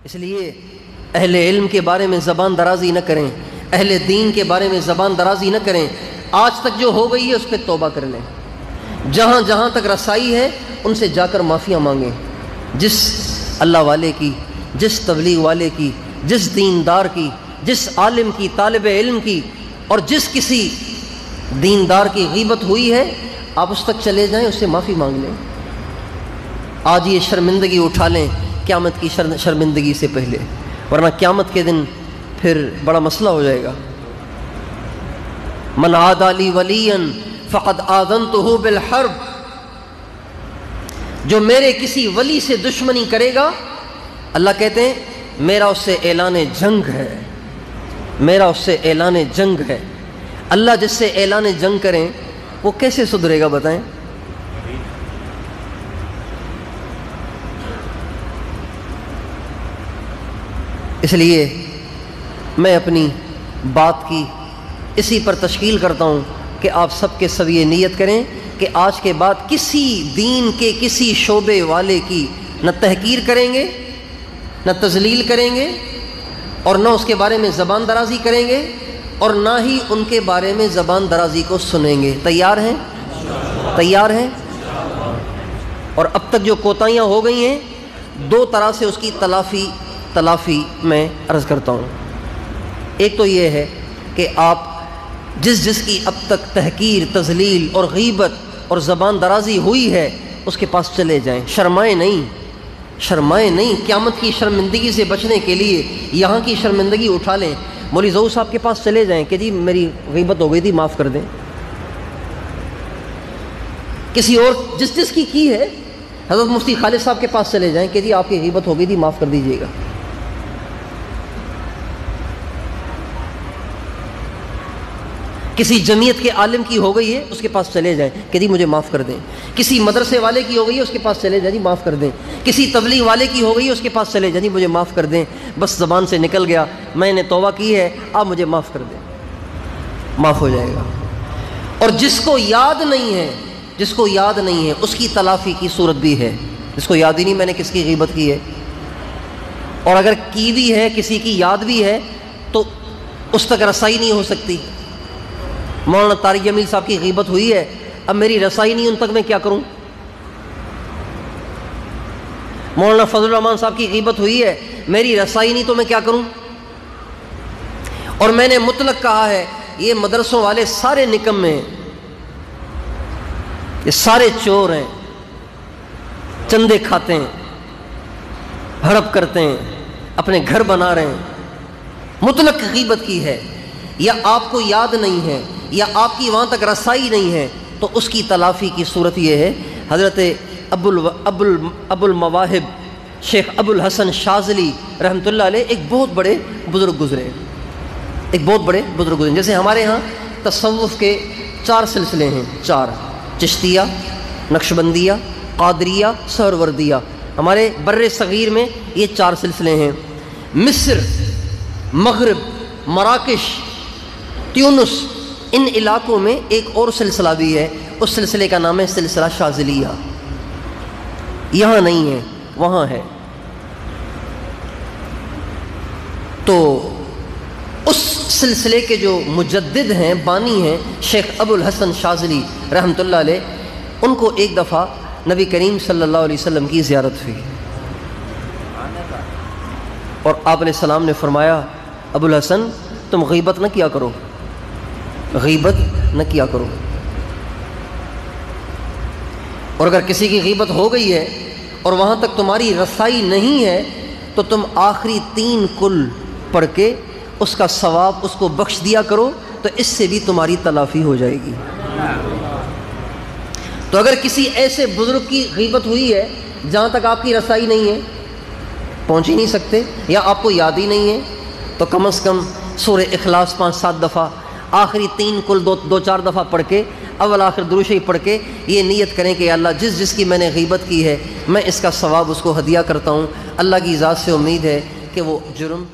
اس لیے اہل علم کے بارے میں زبان درازی نہ کریں، اہل دین کے بارے میں زبان درازی نہ کریں۔ آج تک جو ہو گئی ہے اس پہ توبہ کر لیں، جہاں جہاں تک رسائی ہے ان سے جا کر معافیاں مانگیں۔ جس اللہ والے کی، جس تبلیغ والے کی، جس دیندار کی، جس عالم کی، طالب علم کی، اور جس کسی دیندار کی غیبت ہوئی ہے، آپ اس تک چلے جائیں، اس سے معافی مانگ لیں۔ آج یہ شرمندگی اٹھا لیں قیامت کی شرمندگی سے پہلے، ورنہ قیامت کے دن پھر بڑا مسئلہ ہو جائے گا۔ من عادى لي وليا فقد آذنته بالحرب، جو میرے کسی ولی سے دشمنی کرے گا، اللہ کہتے ہیں میرا اس سے اعلان جنگ ہے، میرا اس سے اعلان جنگ ہے۔ اللہ جس سے اعلان جنگ کریں وہ کیسے سدھرے گا بتائیں؟ اس لیے میں اپنی بات کی اسی پر تشکیل کرتا ہوں کہ آپ سب کے سب یہ نیت کریں کہ آج کے بعد کسی دین کے کسی شعبے والے کی نہ تحقیر کریں گے، نہ تذلیل کریں گے، اور نہ اس کے بارے میں زبان درازی کریں گے، اور نہ ہی ان کے بارے میں زبان درازی کو سنیں گے۔ تیار ہیں؟ تیار ہیں؟ اور اب تک جو کوتاہیاں ہو گئی ہیں، دو طرح سے اس کی تلافی میں عرض کرتا ہوں۔ ایک تو یہ ہے کہ آپ جس کی اب تک تحقیر، تذلیل اور غیبت اور زبان درازی ہوئی ہے اس کے پاس چلے جائیں، شرمائیں نہیں، شرمائیں نہیں۔ قیامت کی شرمندگی سے بچنے کے لیے یہاں کی شرمندگی اٹھا لیں، مولوی ظہور صاحب کے پاس چلے جائیں کہ جی میری غیبت ہو گئی تھی، معاف کر دیں۔ کسی اور جس کی ہے، حضرت مفتی خالد صاحب کے پاس چلے جائیں کہ جی آپ کی غیبت ہو گئی تھی، معاف کر دیجیے گا۔ کسی جمعیت کے عالم کی ہو گئی ہے، اس کے پاس چلے جائیں کہ جی مجھے معاف کر دیں۔ کسی مدرسے والے کی ہو گئی ہے، اس کے پاس چلے جائیں جی معاف کر دیں۔ کسی تبلیغ والے کی ہو گئی ہے، اس کے پاس چلے جائیں جی مجھے معاف کر دیں، بس زبان سے نکل گیا، میں نے توبہ کی ہے، آپ مجھے معاف کر دیں، معاف ہو جائے گا۔ اور جس کو یاد نہیں ہے اس کی تلافی کی صورت بھی ہے، جس کو یاد ہی نہیں میں نے کس کی غیبت کی ہے، اور اگر کی بھی ہے، کسی کی یاد بھی ہے، تو اس تک رسائی نہیں ہو سکتی۔ مولانا طارق جمیل صاحب کی غیبت ہوئی ہے، اب میری رسائی نہیں ان تک، میں کیا کروں؟ مولانا فضل الرحمان صاحب کی غیبت ہوئی ہے، میری رسائی نہیں تو میں کیا کروں؟ اور میں نے مطلق کہا ہے یہ مدرسوں والے سارے نکمے ہیں، یہ سارے چور ہیں، چندے کھاتے ہیں، ہڑپ کرتے ہیں، اپنے گھر بنا رہے ہیں۔ مطلق غیبت کی ہے، یا آپ کو یاد نہیں ہے، یا آپ کی وہاں تک رسائی نہیں ہے، تو اس کی تلافی کی صورت یہ ہے۔ حضرت ابو المواہب شیخ ابو الحسن شاذلی رحمۃ اللہ علیہ ایک بہت بڑے بزرگ گزرے، جیسے ہمارے ہاں تصوف کے 4 سلسلے ہیں، 4: چشتیہ، نقشبندیہ، قادریہ، سہروردیہ۔ ہمارے بر صغیر میں یہ 4 سلسلے ہیں۔ مصر، مغرب، مراکش، تیونس، ان علاقوں میں ایک اور سلسلہ بھی ہے، اس سلسلے کا نام ہے سلسلہ شاذلیہ۔ یہاں نہیں ہے، وہاں ہے۔ تو اس سلسلے کے جو مجدد ہیں، بانی ہیں، شیخ ابو الحسن شاذلی رحمۃ اللہ علیہ، ان کو ایک دفعہ نبی کریم صلی اللہ علیہ وسلم کی زیارت ہوئی، اور آپ علیہ السلام نے فرمایا ابو الحسن تم غیبت نہ کیا کرو، غیبت نہ کیا کرو، اور اگر کسی کی غیبت ہو گئی ہے اور وہاں تک تمہاری رسائی نہیں ہے تو تم آخری 3 کل پڑھ کے اس کا ثواب اس کو بخش دیا کرو، تو اس سے بھی تمہاری تلافی ہو جائے گی۔ تو اگر کسی ایسے بزرگ کی غیبت ہوئی ہے جہاں تک آپ کی رسائی نہیں ہے، پہنچ ہی نہیں سکتے، یا آپ کو یاد ہی نہیں ہے، تو کم از کم سورہ اخلاص 5-7 دفعہ، آخری 3 کل 2-4 دفعہ پڑھ کے، اول آخر درود شریف پڑھ کے یہ نیت کریں کہ اللہ جس کی میں نے غیبت کی ہے، میں اس کا ثواب اس کو ہدیہ کرتا ہوں۔ اللہ کی ذات سے امید ہے کہ وہ جرم